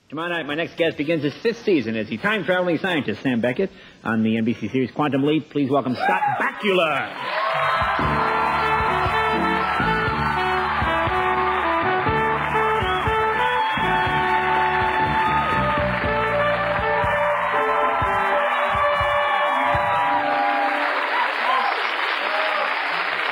Tomorrow night, my next guest begins his 5th season as the time-traveling scientist, Sam Beckett, on the NBC series Quantum Leap. Please welcome Scott Bakula.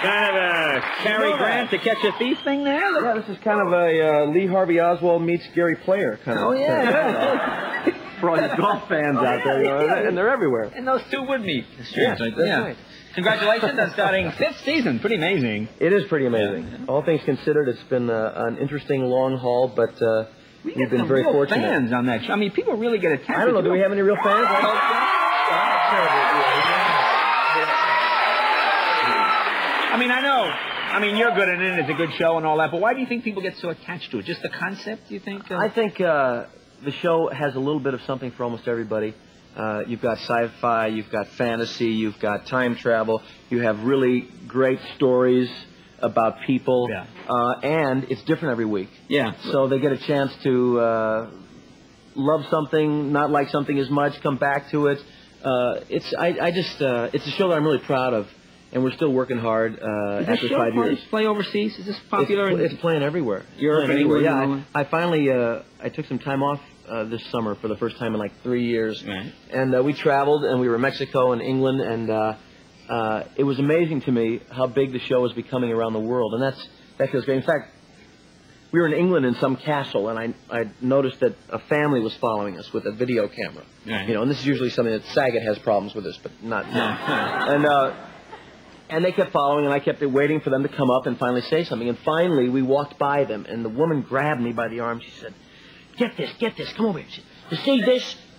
Kind of a Cary Grant to catch a thief thing there? Yeah, this is kind of a Lee Harvey Oswald meets Gary Player kind of. Oh, yeah. For all you golf fans out there, you know, and they're everywhere. And those two would meet. Yeah, that's right. Congratulations on starting 5th season. Pretty amazing. It is pretty amazing. Yeah. All things considered, it's been an interesting long haul, but we've been very fortunate. Fans on that show. I mean, people really get attached. I don't know. Do we have any real fans? I mean, I know. I mean, you're good at it. It's a good show and all that. But why do you think people get so attached to it? Just the concept, do you think? I think the show has a little bit of something for almost everybody. You've got sci-fi, you've got fantasy, you've got time travel. You have really great stories about people. Yeah. And it's different every week. Yeah. So they get a chance to love something, not like something as much, come back to it. It's a show that I'm really proud of. And we're still working hard after 5 years. Play overseas? Is this popular? It's playing everywhere. Europe, anywhere? Yeah. I finally I took some time off this summer for the first time in like 3 years. Right. And we traveled, and we were in Mexico and England, and it was amazing to me how big the show is becoming around the world. And that feels great. In fact, we were in England in some castle, and I noticed that a family was following us with a video camera. Right. You know, and this is usually something that Saget has problems with this, but not. And they kept following, and I kept waiting for them to come up and finally say something. And finally, we walked by them, and the woman grabbed me by the arm. She said, get this, come over here. She said, you see,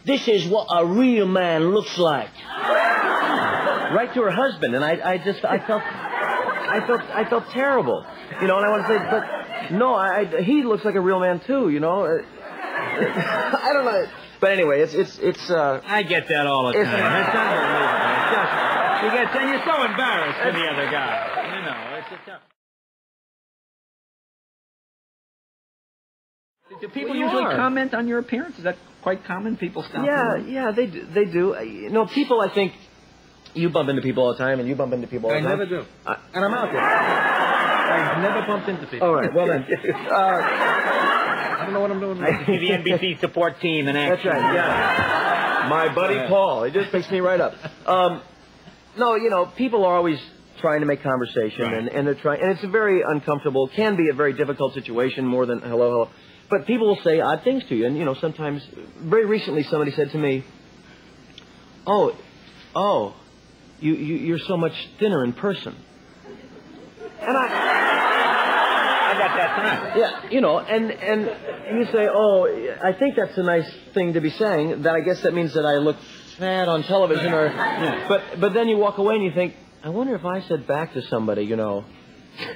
this is what a real man looks like. Right to her husband, and I felt terrible. You know, and I want to say, but no, he looks like a real man too, you know. I don't know. But anyway, it's I get that all the time. It's unbelievable. And you're so embarrassed for the other guy. You know, it's a tough. Do people usually comment on your appearance? Is that quite common? People stop. Yeah, they do. You know, people. I think you bump into people all the time, and you bump into people all the time. I never do. And I'm out there. I've never bumped into people. All right. Well then. I don't know what I'm doing. I see the NBC support team in action. That's right. Yeah. My buddy Paul. He just picks me right up. No, you know, people are always trying to make conversation, right. and they're trying, and it's a very uncomfortable, can be a very difficult situation more than hello. But people will say odd things to you, and you know, sometimes. Very recently, somebody said to me, "Oh, you're so much thinner in person," and I got that tonight. Yeah, you know, and you say, "Oh, I think that's a nice thing to be saying." That I guess that means that I look fat on television, or but then you walk away and you think, I wonder if I said back to somebody, you know,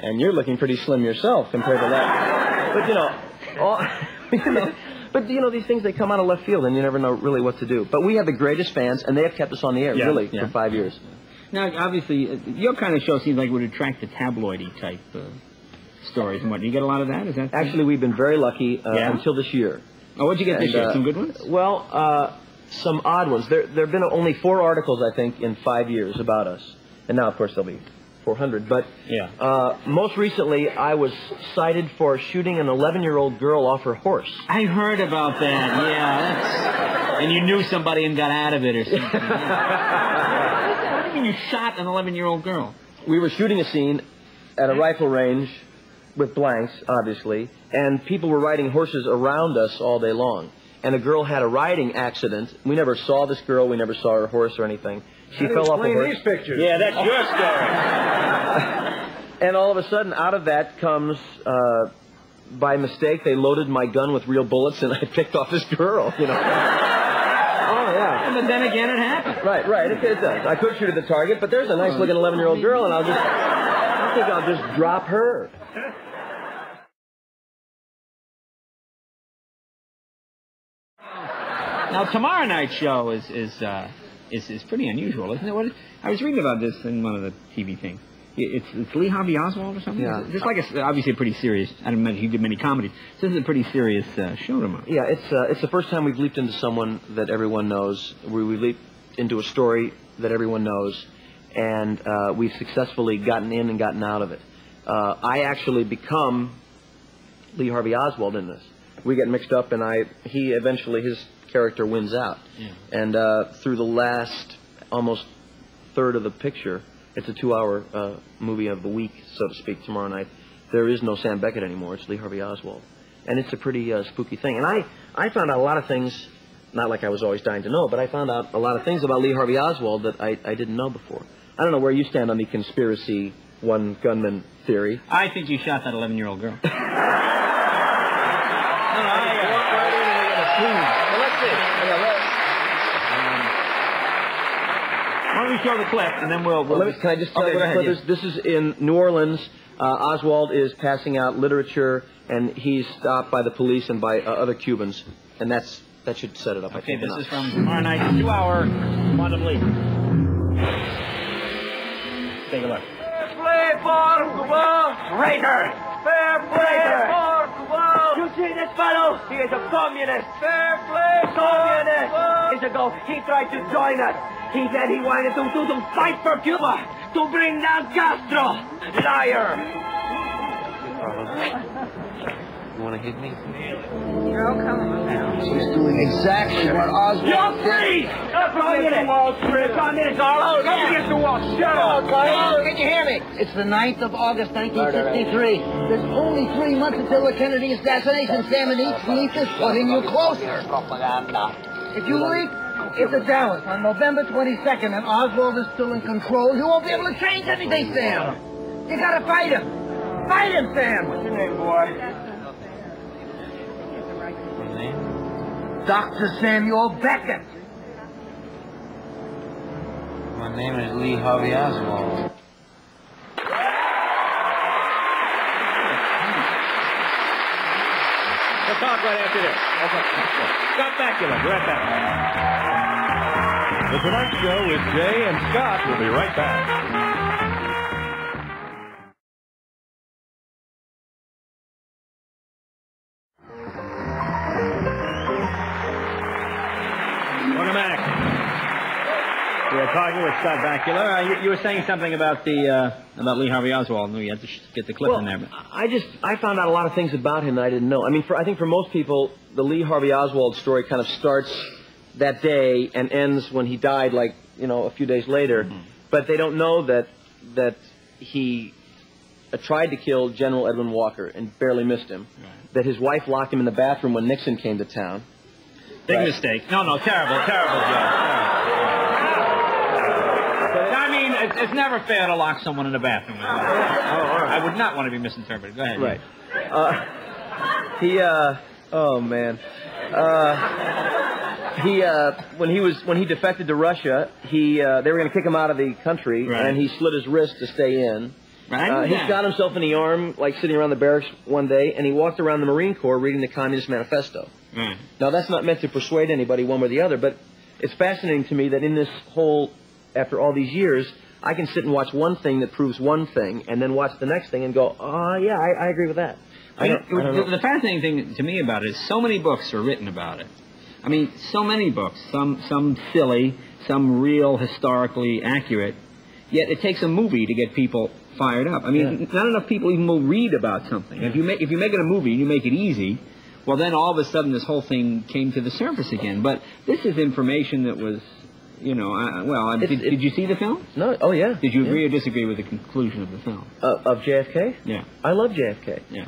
and you're looking pretty slim yourself compared to that. But you know, these things, they come out of left field, and you never know really what to do. But we have the greatest fans, and they have kept us on the air for 5 years. Now, obviously, your kind of show seems like it would attract the tabloidy type stories and what. Do you get a lot of that? Is that actually we've been very lucky until this year. Oh, what'd you get this year? Some good ones? Well, some odd ones. There have been only 4 articles, I think, in 5 years about us. And now, of course, there'll be 400. But most recently, I was cited for shooting an 11-year-old girl off her horse. I heard about that, yeah. And you knew somebody and got out of it or something. What do you mean you shot an 11-year-old girl? We were shooting a scene at a rifle range with blanks, obviously, and people were riding horses around us all day long. And a girl had a riding accident. We never saw this girl. We never saw her horse or anything. She fell off a horse. These pictures. Yeah, that's your story. And all of a sudden, out of that comes, by mistake, they loaded my gun with real bullets, and I picked off this girl, you know. Oh, yeah. But then again, it happened. Right. It does. I could shoot at the target, but there's a nice-looking 11-year-old girl, and I think I'll just drop her. Now, tomorrow night's show is pretty unusual, isn't it? I was reading about this in one of the TV things. It's Lee Harvey Oswald or something? Yeah. Just like obviously a pretty serious, I don't imagine he did many comedies. So this is a pretty serious show to me. Yeah, it's the first time we've leaped into someone that everyone knows. We leaped into a story that everyone knows, and we've successfully gotten in and gotten out of it. I actually become Lee Harvey Oswald in this. We get mixed up, and his character wins out. Yeah. And through the last almost third of the picture, it's a 2-hour movie of the week, so to speak, tomorrow night. There is no Sam Beckett anymore. It's Lee Harvey Oswald. And it's a pretty spooky thing. And I found out a lot of things, not like I was always dying to know, but I found out a lot of things about Lee Harvey Oswald that I didn't know before. I don't know where you stand on the conspiracy one gunman theory. I think you shot that 11-year-old girl. Why don't we show the clip, and then we'll can I just tell you, ahead, this is in New Orleans. Oswald is passing out literature, and he's stopped by the police and by other Cubans, and that should set it up. Okay, I think. this is from tomorrow night, 2-hour Quantum Leap. Take a look. Fair play for Cuba! Traitor! Fair play for Cuba! You see this fellow? He is a communist! Fair play communist! Years ago, he tried to join us. He said he wanted to fight for Cuba, to bring down Castro. Liar! You want to hit me? Girl, come on now. She's doing exactly what Oswald You're free! That's communist! Communist all out! Don't forget the wall! Shut up! Can you hear me? It's the 9th of August, 1963. There's only 3 months until the Kennedy assassination, Sam, and each leap is putting you closer. If you leap, it's a Dallas on November 22nd, and Oswald is still in control. You won't be able to change anything, Sam. You gotta fight him. Fight him, Sam. What's your name, boy? Dr. Samuel Beckett. My name is Lee Harvey Oswald. We'll talk right after this. Okay. Scott Bakula, be right back. The Tonight Show with Jay and Scott will be right back. Welcome back. We're talking with Scott Bakula. You were saying something about about Lee Harvey Oswald. You had to get the clip in there. But... I found out a lot of things about him that I didn't know. I mean, I think for most people, the Lee Harvey Oswald story kind of starts that day and ends when he died, like, a few days later. Mm-hmm. But they don't know that he tried to kill General Edwin Walker and barely missed him. Right. That his wife locked him in the bathroom when Nixon came to town. Big mistake. No, terrible job. I mean, it's never fair to lock someone in a bathroom. I would not want to be misinterpreted. Go ahead. Right. Oh man. When he defected to Russia, they were going to kick him out of the country, right. And he slit his wrist to stay in. Right. He shot himself in the arm, like sitting around the barracks one day, and he walked around the Marine Corps reading the Communist Manifesto. Right. Now, that's not meant to persuade anybody one way or the other, but it's fascinating to me that in this whole, after all these years, I can sit and watch one thing that proves one thing, and then watch the next thing and go, yeah, I agree with that. The fascinating thing to me about it is so many books are written about it. I mean, so many books, some silly, some real, historically accurate, yet it takes a movie to get people fired up. I mean, not enough people even will read about something. If you make it a movie and you make it easy, well, then all of a sudden this whole thing came to the surface again. But this is information that was, did you see the film? No. Oh, yeah. Did you agree or disagree with the conclusion of the film? Of JFK? Yeah. I love JFK. Yeah.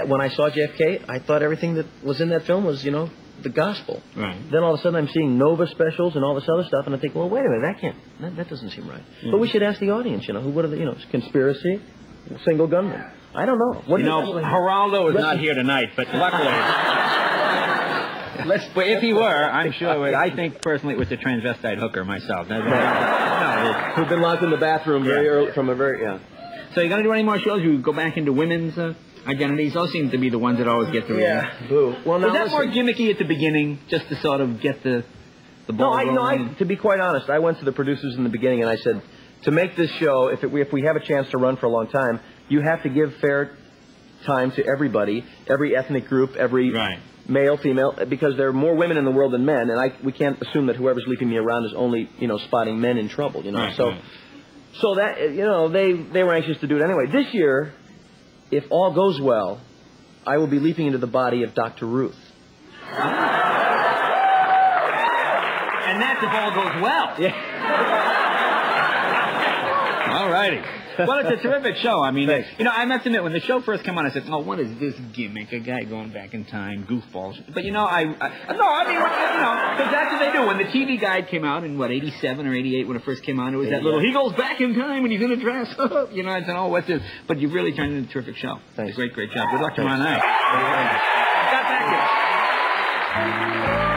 When I saw JFK, I thought everything that was in that film was, the gospel. Right. Then all of a sudden I'm seeing Nova specials and all this other stuff, and I think, well, wait a minute, that doesn't seem right. Yeah. But we should ask the audience, who would have, conspiracy, single gunman. I don't know. Geraldo is not here tonight, but luckily, if he were, I'm sure. I think personally it was a transvestite hooker myself. Who'd been locked in the bathroom very early from a very So you gonna do any more shows? You go back into women's identities. Those seem to be the ones that always get the reaction. Yeah. Boo. Well, now was that more gimmicky at the beginning, just to sort of get the ball rolling? To be quite honest, I went to the producers in the beginning and I said, to make this show, if we have a chance to run for a long time, you have to give fair time to everybody, every ethnic group, every male, female, because there are more women in the world than men, and we can't assume that whoever's leaping me around is only, spotting men in trouble, So that, they were anxious to do it anyway. This year, if all goes well, I will be leaping into the body of Dr. Ruth. And that's if all goes well. Yeah. All righty. Well, it's a terrific show. I mean, I must admit, when the show first came on, I said, "Oh, what is this gimmick? A guy going back in time, goofballs." But because that's what they do. When the TV Guide came out in 87 or 88, when it first came on, it was that little he goes back in time when he's in a dress. I said, "Oh, what's this?" But you've really turned it into a terrific show. Thanks. It's a great job. Good luck tomorrow night. Got back here.